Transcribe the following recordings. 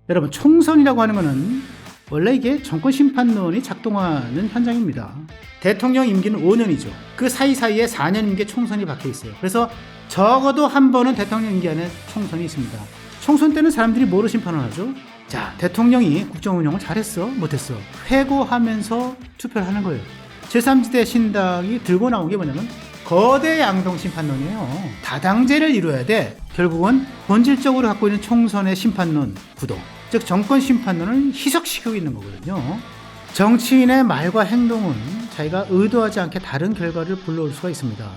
여러분, 총선이라고 하는 것은 원래 이게 정권 심판론이 작동하는 현장입니다. 대통령 임기는 5년이죠. 그 사이사이에 4년 임기 총선이 박혀 있어요. 그래서 적어도 한 번은 대통령 임기 안에 총선이 있습니다. 총선 때는 사람들이 뭐로 심판을 하죠? 자, 대통령이 국정 운영을 잘했어? 못했어? 회고하면서 투표를 하는 거예요. 제3지대 신당이 들고 나온 게 뭐냐면 거대 양동 심판론이에요. 다당제를 이루어야 돼. 결국은 본질적으로 갖고 있는 총선의 심판론 구도, 즉 정권 심판론을 희석시키고 있는 거거든요. 정치인의 말과 행동은 자기가 의도하지 않게 다른 결과를 불러올 수가 있습니다.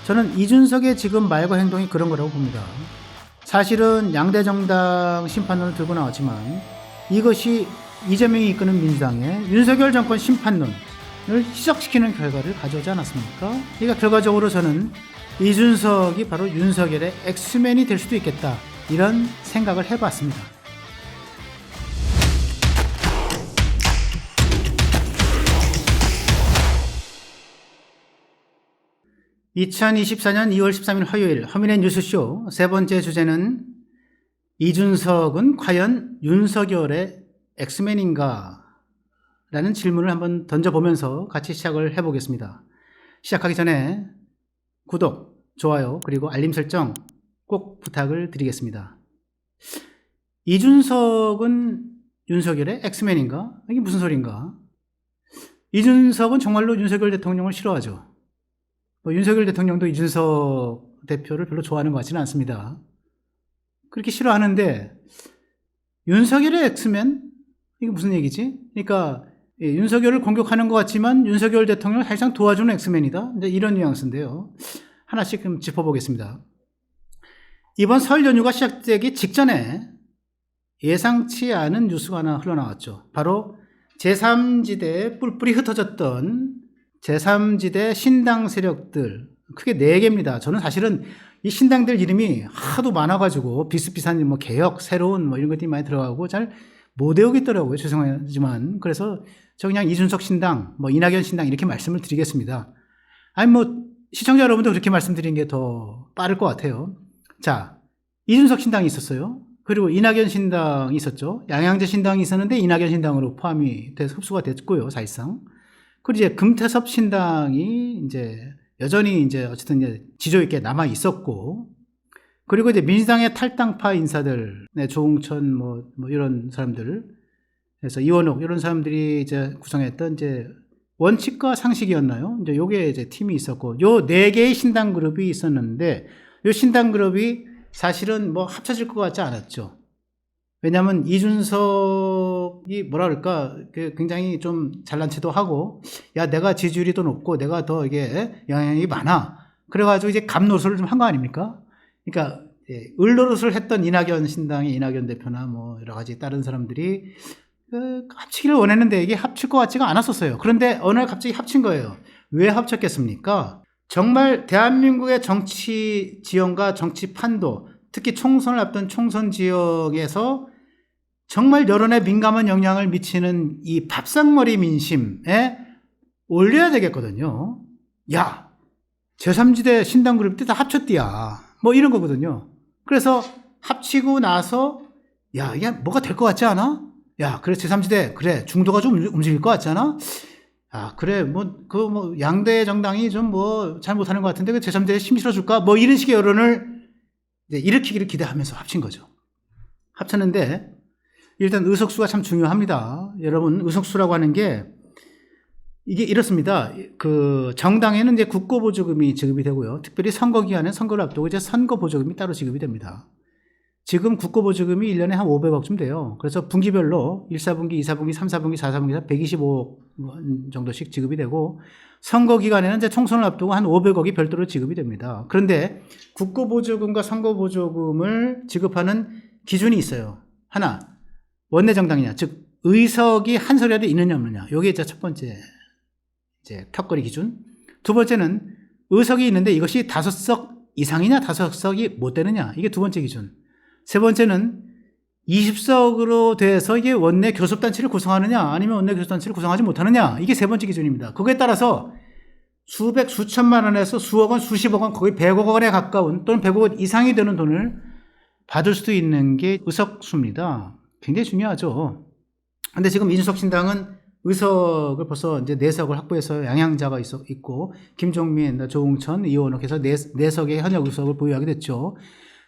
저는 이준석의 지금 말과 행동이 그런 거라고 봅니다. 사실은 양대 정당 심판론을 들고 나왔지만 이것이 이재명이 이끄는 민주당의 윤석열 정권 심판론을 희석시키는 결과를 가져오지 않았습니까? 그러니까 결과적으로 저는 이준석이 바로 윤석열의 엑스맨이 될 수도 있겠다, 이런 생각을 해봤습니다. (2024년 2월 13일) 화요일 허민의 뉴스쇼 세 번째 주제는 이준석은 과연 윤석열의 엑스맨인가? 라는 질문을 한번 던져보면서 같이 시작을 해보겠습니다. 시작하기 전에 구독, 좋아요, 그리고 알림 설정 꼭 부탁을 드리겠습니다. 이준석은 윤석열의 엑스맨인가? 이게 무슨 소린가? 이준석은 정말로 윤석열 대통령을 싫어하죠. 윤석열 대통령도 이준석 대표를 별로 좋아하는 것 같지는 않습니다. 그렇게 싫어하는데 윤석열의 엑스맨? 이게 무슨 얘기지? 그러니까 윤석열을 공격하는 것 같지만 윤석열 대통령을 사실상 도와주는 엑스맨이다, 이런 뉘앙스인데요. 하나씩 좀 짚어보겠습니다. 이번 설 연휴가 시작되기 직전에 예상치 않은 뉴스가 하나 흘러나왔죠. 바로 제3지대에 뿔뿔이 흩어졌던 제3지대 신당 세력들, 크게 4개입니다. 저는 사실은 이 신당들 이름이 하도 많아가지고 비슷비슷한 뭐 개혁, 새로운 뭐 이런 것들이 많이 들어가고 잘 못 외우겠더라고요. 죄송하지만. 그래서 저 그냥 이준석 신당, 뭐 이낙연 신당 이렇게 말씀을 드리겠습니다. 아니 뭐 시청자 여러분도 그렇게 말씀드리는 게 더 빠를 것 같아요. 자, 이준석 신당이 있었어요. 그리고 이낙연 신당이 있었죠. 양양제 신당이 있었는데 이낙연 신당으로 포함이 돼서 흡수가 됐고요, 사실상. 그리고 이제 금태섭 신당이 이제 여전히 이제 어쨌든 이제 지조 있게 남아 있었고, 그리고 이제 민주당의 탈당파 인사들, 네, 조응천 뭐 이런 사람들, 그래서 이원옥 이런 사람들이 이제 구성했던 이제 원칙과 상식이었나요? 이제 요게 이제 팀이 있었고, 요 4개의 신당 그룹이 있었는데, 요 신당 그룹이 사실은 뭐 합쳐질 것 같지 않았죠. 왜냐하면 이준석이 뭐라 그럴까, 굉장히 좀 잘난 체도 하고, 야, 내가 지지율이 더 높고 내가 더 이게 영향이 많아, 그래가지고 이제 갑노릇을 좀 한 거 아닙니까? 그러니까 을노릇을 했던 이낙연 신당의 이낙연 대표나 뭐 여러 가지 다른 사람들이 합치기를 원했는데 이게 합칠 것 같지가 않았었어요. 그런데 어느 날 갑자기 합친 거예요. 왜 합쳤겠습니까? 정말 대한민국의 정치 지형과 정치 판도, 특히 총선을 앞둔 총선 지역에서 정말 여론에 민감한 영향을 미치는 이 밥상머리 민심에 올려야 되겠거든요. 야, 제3지대 신당 그룹 때 다 합쳤디야, 뭐 이런 거거든요. 그래서 합치고 나서 야, 이게 뭐가 될 것 같지 않아? 야, 그래 제3지대, 그래 중도가 좀 움직일 것 같지 않아? 아, 그래 뭐 양대 정당이 좀 뭐 잘 못하는 것 같은데 그 제3지대에 힘 실어줄까? 뭐 이런 식의 여론을 이제 일으키기를 기대하면서 합친 거죠. 합쳤는데 일단 의석수가 참 중요합니다. 여러분, 의석수라고 하는 게 이게 이렇습니다. 그 정당에는 이제 국고보조금이 지급이 되고요. 특별히 선거 기간에 선거를 앞두고 이제 선거보조금이 따로 지급이 됩니다. 지금 국고보조금이 1년에 한 500억쯤 돼요. 그래서 분기별로 1, 4분기, 2, 4분기, 3, 4분기, 4, 4분기 125억 정도씩 지급이 되고, 선거 기간에는 이제 총선을 앞두고 한 500억이 별도로 지급이 됩니다. 그런데 국고보조금과 선거보조금을 지급하는 기준이 있어요. 하나, 원내 정당이냐, 즉 의석이 한 소리라도 있느냐 없느냐. 이게 이제 첫 번째 이제 턱걸이 기준. 두 번째는 의석이 있는데 이것이 5석 이상이냐 5석이 못 되느냐. 이게 두 번째 기준. 세 번째는 20석으로 돼서 이게 원내 교섭단체를 구성하느냐 아니면 원내 교섭단체를 구성하지 못하느냐. 이게 세 번째 기준입니다. 그거에 따라서 수백, 수천만 원에서 수억 원, 수십억 원, 거의 100억 원에 가까운 또는 100억 원 이상이 되는 돈을 받을 수도 있는 게 의석수입니다. 굉장히 중요하죠. 근데 지금 이준석 신당은 의석을 벌써 이제 4석을 확보해서 양양자가 있고, 김종민, 조웅천, 이원옥 해서 4석의 현역 의석을 보유하게 됐죠.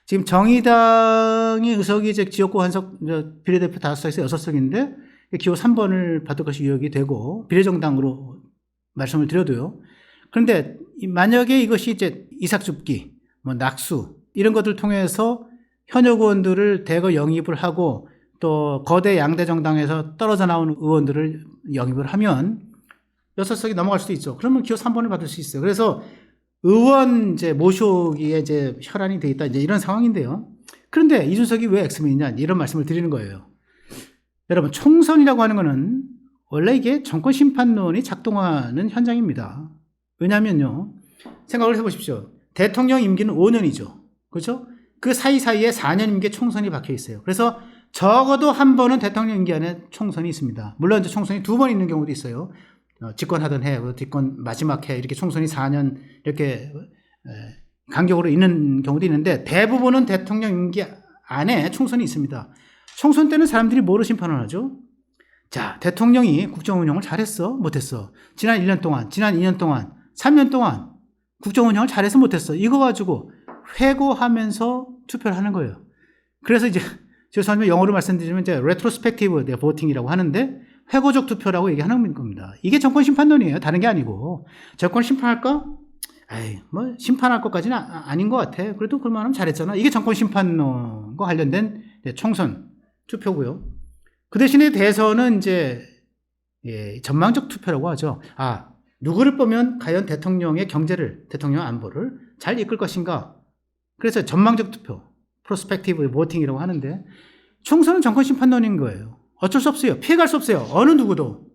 지금 정의당의 의석이 이제 지역구 한석, 비례대표 5석에서 6석인데, 기호 3번을 받을 것이 유력이 되고, 비례정당으로 말씀을 드려도요. 그런데 만약에 이것이 이제 이삭줍기, 뭐 낙수, 이런 것들 통해서 현역 의원들을 대거 영입을 하고, 또 거대 양대 정당에서 떨어져 나온 의원들을 영입을 하면 6석이 넘어갈 수도 있죠. 그러면 기호 3번을 받을 수 있어요. 그래서 의원 이제 모시기에 이제 혈안이 돼 있다, 이제 이런 상황인데요. 그런데 이준석이 왜 엑스맨이냐, 이런 말씀을 드리는 거예요. 여러분, 총선이라고 하는 거는 원래 이게 정권 심판론이 작동하는 현장입니다. 왜냐하면요, 생각을 해보십시오. 대통령 임기는 5년이죠. 그렇죠? 그 사이사이에 4년 임기 총선이 박혀 있어요. 그래서 적어도 한 번은 대통령 임기 안에 총선이 있습니다. 물론 이제 총선이 2번 있는 경우도 있어요. 집권하던 해, 집권 마지막 해, 이렇게 총선이 4년 이렇게 간격으로 있는 경우도 있는데, 대부분은 대통령 임기 안에 총선이 있습니다. 총선 때는 사람들이 뭐로 심판을 하죠? 자, 대통령이 국정 운영을 잘했어? 못했어? 지난 1년 동안, 지난 2년 동안, 3년 동안 국정 운영을 잘해서 못했어? 이거 가지고 회고하면서 투표를 하는 거예요. 그래서 이제 죄송하지만 영어로 말씀드리면 이제 retrospective voting이라고 하는데, 회고적 투표라고 얘기하는 겁니다. 이게 정권 심판론이에요. 다른 게 아니고. 정권 심판할까? 에이, 뭐 심판할 것까지는 아닌 것 같아. 그래도 그럴만하면 잘했잖아. 이게 정권 심판론과 관련된 총선 투표고요. 그 대신에 대선은 이제 전망적 투표라고 하죠. 아, 누구를 보면 과연 대통령의 경제를, 대통령 안보를 잘 이끌 것인가. 그래서 전망적 투표, 프로스펙티브 보팅이라고 하는데, 총선은 정권 심판론인 거예요. 어쩔 수 없어요. 피해갈 수 없어요. 어느 누구도.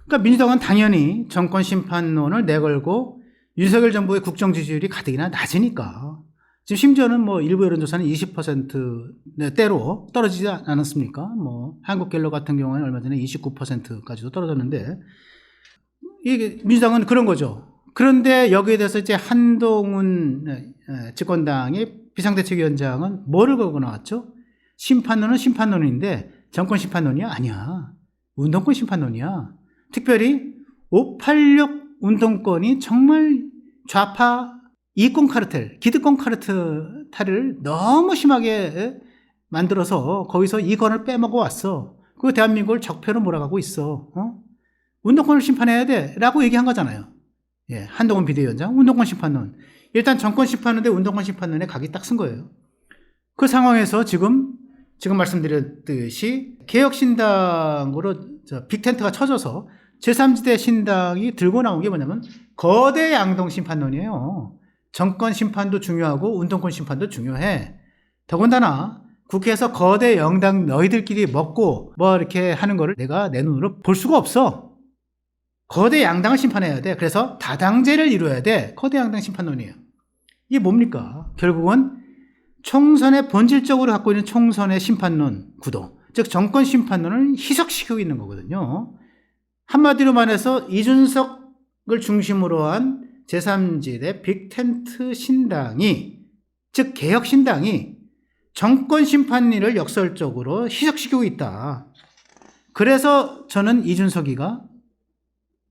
그러니까 민주당은 당연히 정권 심판론을 내걸고, 윤석열 정부의 국정 지지율이 가뜩이나 낮으니까. 지금 심지어는 뭐 일부 여론조사는 20%대로 떨어지지 않았습니까? 뭐 한국갤럽 같은 경우는 얼마 전에 29%까지도 떨어졌는데, 이게 민주당은 그런 거죠. 그런데 여기에 대해서 이제 한동훈 집권당의 비상대책위원장은 뭐를 걸고 나왔죠? 심판론은 심판론인데 정권 심판론이 아니야. 운동권 심판론이야. 특별히 586 운동권이 정말 좌파 이권 카르텔, 기득권 카르텔을 너무 심하게 만들어서 거기서 이권을 빼먹어 왔어. 그 대한민국을 적폐로 몰아가고 있어. 운동권을 심판해야 돼 라고 얘기한 거잖아요. 예, 한동훈 비대위원장, 운동권 심판론. 일단 정권 심판론인데 운동권 심판론에 각이 딱 쓴 거예요. 그 상황에서 지금 말씀드렸듯이 개혁신당으로 빅텐트가 쳐져서 제3지대 신당이 들고 나온 게 뭐냐면 거대 양동 심판론이에요. 정권 심판도 중요하고 운동권 심판도 중요해. 더군다나 국회에서 거대 영당 너희들끼리 먹고 뭐 이렇게 하는 거를 내가 내 눈으로 볼 수가 없어. 거대 양당을 심판해야 돼. 그래서 다당제를 이루어야 돼. 거대 양당 심판론이에요. 이게 뭡니까? 결국은 총선의 본질적으로 갖고 있는 총선의 심판론 구도, 즉 정권 심판론을 희석시키고 있는 거거든요. 한마디로 말해서 이준석을 중심으로 한 제3지대 빅텐트 신당이, 즉 개혁신당이 정권 심판론을 역설적으로 희석시키고 있다. 그래서 저는 이준석이가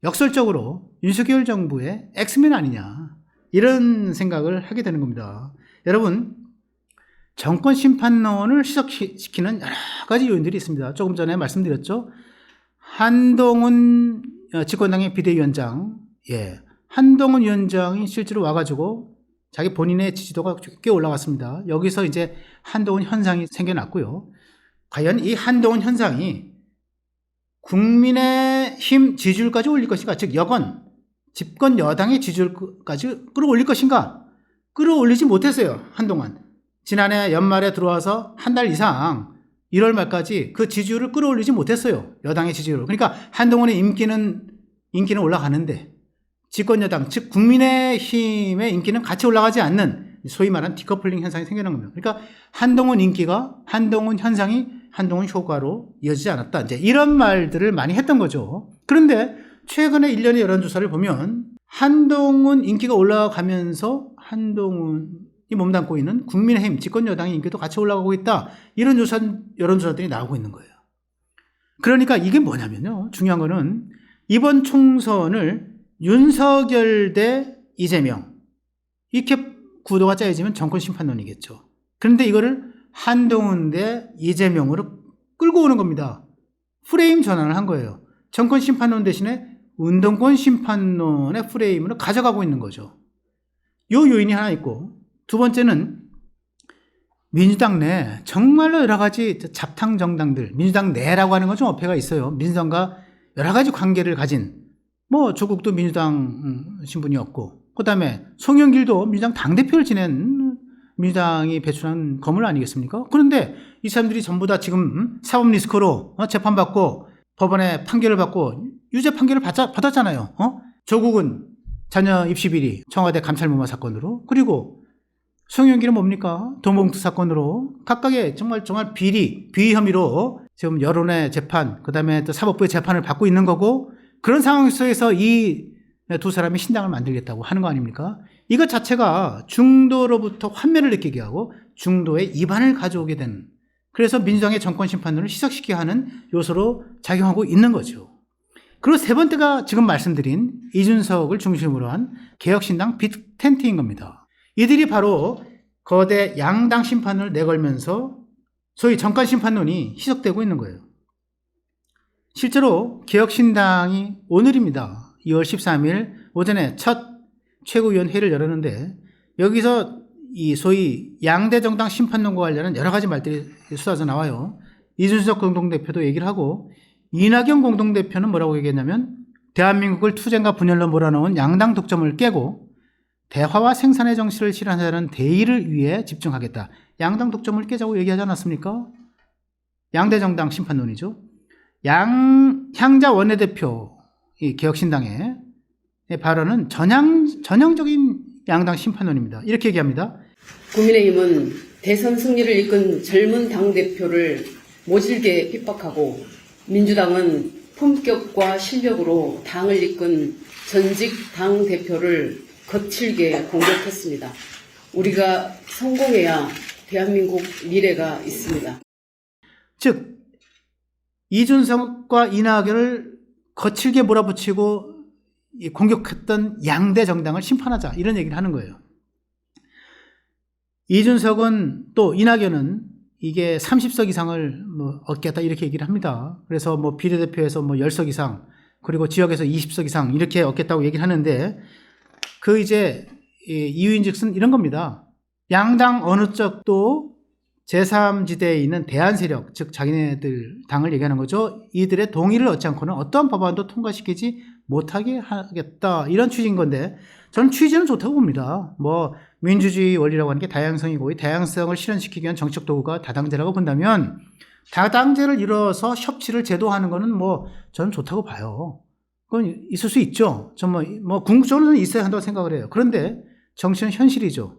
역설적으로 윤석열 정부의 엑스맨 아니냐, 이런 생각을 하게 되는 겁니다. 여러분, 정권 심판론을 희석시키는 여러 가지 요인들이 있습니다. 조금 전에 말씀드렸죠. 한동훈 집권당의 비대위원장, 한동훈 위원장이 실제로 와가지고 자기 본인의 지지도가 꽤 올라갔습니다. 여기서 이제 한동훈 현상이 생겨났고요. 과연 이 한동훈 현상이 국민의힘 지지율까지 올릴 것인가, 즉 여권, 집권 여당의 지지율까지 끌어올릴 것인가? 끌어올리지 못했어요. 한동안 지난해 연말에 들어와서 한 달 이상 1월 말까지 그 지지율을 끌어올리지 못했어요. 여당의 지지율을. 그러니까 한동훈의 인기는 올라가는데 집권 여당, 즉 국민의힘의 인기는 같이 올라가지 않는 소위 말하는 디커플링 현상이 생겨난 겁니다. 그러니까 한동훈 인기가 한동훈 현상이 한동훈 효과로 이어지지 않았다, 이제 이런 말들을 많이 했던 거죠. 그런데 최근에 1년의 여론조사를 보면 한동훈 인기가 올라가면서 한동훈이 몸담고 있는 국민의힘 집권 여당의 인기도 같이 올라가고 있다, 이런 여론조사들이 나오고 있는 거예요. 그러니까 이게 뭐냐면요. 중요한 거는 이번 총선을 윤석열 대 이재명 이렇게 구도가 짜여지면 정권 심판론이겠죠. 그런데 이거를 한동훈 대 이재명으로 끌고 오는 겁니다. 프레임 전환을 한 거예요. 정권 심판론 대신에 운동권 심판론의 프레임으로 가져가고 있는 거죠. 요 요인이 하나 있고, 두 번째는 민주당 내 정말로 여러 가지 잡탕 정당들, 민주당 내라고 하는 건 좀 어폐가 있어요. 민주당과 여러 가지 관계를 가진, 뭐 조국도 민주당 신분이었고, 그 다음에 송영길도 민주당 당대표를 지낸 민주당이 배출한 거물 아니겠습니까? 그런데 이 사람들이 전부 다 지금 사법 리스크로 재판받고 법원에 판결을 받고 유죄 판결을 받았잖아요. 조국은 자녀 입시 비리 청와대 감찰무마 사건으로, 그리고 송영길은 뭡니까? 도봉투 사건으로 각각의 정말 비리 혐의로 지금 여론의 재판, 그 다음에 또 사법부의 재판을 받고 있는 거고, 그런 상황 속에서 이 두 사람이 신당을 만들겠다고 하는 거 아닙니까? 이것 자체가 중도로부터 환멸을 느끼게 하고 중도의 이반을 가져오게 되는, 그래서 민주당의 정권 심판론을 희석시키게 하는 요소로 작용하고 있는 거죠. 그리고 세 번째가 지금 말씀드린 이준석을 중심으로 한 개혁신당 빅텐트인 겁니다. 이들이 바로 거대 양당 심판을 내걸면서 소위 정권 심판론이 희석되고 있는 거예요. 실제로 개혁신당이 오늘입니다. 2월 13일 오전에 첫 최고위원회를 열었는데, 여기서 이 소위 양대 정당 심판론과 관련한 여러 가지 말들이 쏟아져 나와요. 이준석 공동대표도 얘기를 하고, 이낙연 공동대표는 뭐라고 얘기했냐면, 대한민국을 투쟁과 분열로 몰아넣은 양당 독점을 깨고 대화와 생산의 정신을 실현하자는 대의를 위해 집중하겠다. 양당 독점을 깨자고 얘기하지 않았습니까? 양대 정당 심판론이죠. 향자 원내대표 이 개혁신당의 발언은 전형적인 양당 심판론입니다. 이렇게 얘기합니다. 국민의힘은 대선 승리를 이끈 젊은 당대표를 모질게 핍박하고, 민주당은 품격과 실력으로 당을 이끈 전직 당대표를 거칠게 공격했습니다. 우리가 성공해야 대한민국 미래가 있습니다. 즉 이준석과 이낙연을 거칠게 몰아붙이고 공격했던 양대 정당을 심판하자, 이런 얘기를 하는 거예요. 이준석은 또 이낙연은 이게 30석 이상을 얻겠다 이렇게 얘기를 합니다. 그래서 비례대표에서 10석 이상, 그리고 지역에서 20석 이상 이렇게 얻겠다고 얘기를 하는데, 그 이제 이유인즉슨 이런 겁니다. 양당 어느 쪽도 제3지대에 있는 대안 세력, 즉 자기네들 당을 얘기하는 거죠. 이들의 동의를 얻지 않고는 어떠한 법안도 통과시키지 못하게 하겠다, 이런 취지인 건데, 저는 취지는 좋다고 봅니다. 민주주의 원리라고 하는 게 다양성이고, 이 다양성을 실현시키기 위한 정치적 도구가 다당제라고 본다면, 다당제를 이뤄서 협치를 제도하는 거는 저는 좋다고 봐요. 그건 있을 수 있죠. 궁극적으로는 있어야 한다고 생각을 해요. 그런데 정치는 현실이죠.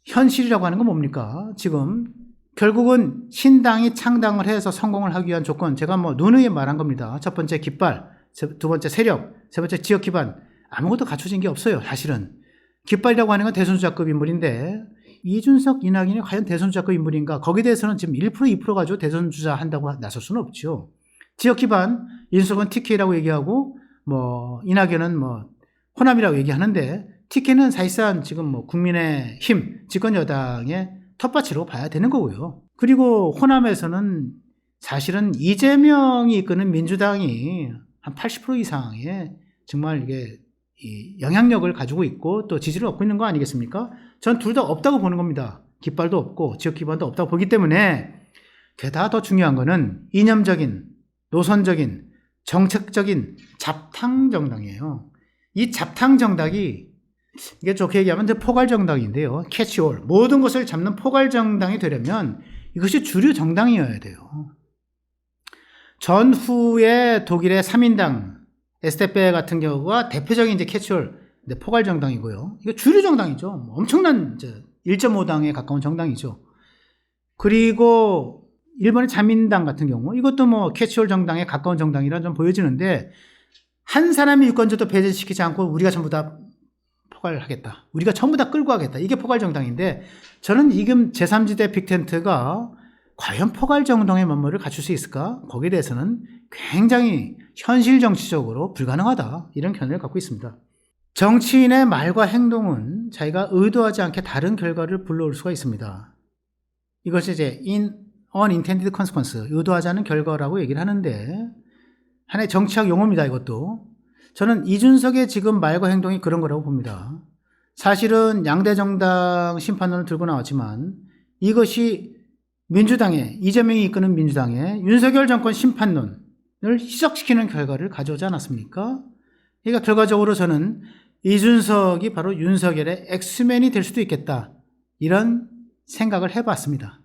현실이라고 하는 건 뭡니까? 지금 결국은 신당이 창당을 해서 성공을 하기 위한 조건, 제가 누누이 말한 겁니다. 첫 번째 깃발, 두 번째 세력, 세 번째 지역 기반, 아무것도 갖춰진 게 없어요. 사실은 깃발이라고 하는 건 대선주자급 인물인데, 이준석, 이낙연이 과연 대선주자급 인물인가? 거기에 대해서는 지금 1%, 2% 가지고 대선주자 한다고 나설 수는 없죠. 지역 기반, 이준석은 TK라고 얘기하고 이낙연은 호남이라고 얘기하는데, TK는 사실상 지금 국민의힘 집권 여당의 텃밭으로 봐야 되는 거고요. 그리고 호남에서는 사실은 이재명이 이끄는 민주당이 한 80% 이상의 정말 이게 영향력을 가지고 있고 또 지지를 얻고 있는 거 아니겠습니까? 전 둘 다 없다고 보는 겁니다. 깃발도 없고 지역 기반도 없다고 보기 때문에, 게다가 더 중요한 거는 이념적인, 노선적인, 정책적인 잡탕 정당이에요. 이 잡탕 정당이, 이게 좋게 얘기하면 포괄 정당인데요. 캐치올, 모든 것을 잡는 포괄 정당이 되려면 이것이 주류 정당이어야 돼요. 전후에 독일의 3인당 에스테페 같은 경우가 대표적인 캐치올 포괄 정당이고요. 이거 주류 정당이죠. 엄청난 1.5당에 가까운 정당이죠. 그리고 일본의 자민당 같은 경우, 이것도 캐치올 정당에 가까운 정당이라 좀 보여지는데, 한 사람이 유권자도 배제시키지 않고 우리가 전부 다 포괄하겠다, 우리가 전부 다 끌고 가겠다, 이게 포괄 정당인데, 저는 지금 제3지대 빅텐트가 과연 포괄 정당의 면모를 갖출 수 있을까? 거기에 대해서는 굉장히 현실 정치적으로 불가능하다. 이런 견해를 갖고 있습니다. 정치인의 말과 행동은 자기가 의도하지 않게 다른 결과를 불러올 수가 있습니다. 이것이 이제 unintended consequence, 의도하지 않은 결과라고 얘기를 하는데, 하나의 정치학 용어입니다, 이것도. 저는 이준석의 지금 말과 행동이 그런 거라고 봅니다. 사실은 양대 정당 심판론을 들고 나왔지만 이것이 민주당의, 이재명이 이끄는 민주당의 윤석열 정권 심판론을 희석시키는 결과를 가져오지 않았습니까? 그러니까 결과적으로 저는 이준석이 바로 윤석열의 엑스맨이 될 수도 있겠다. 이런 생각을 해봤습니다.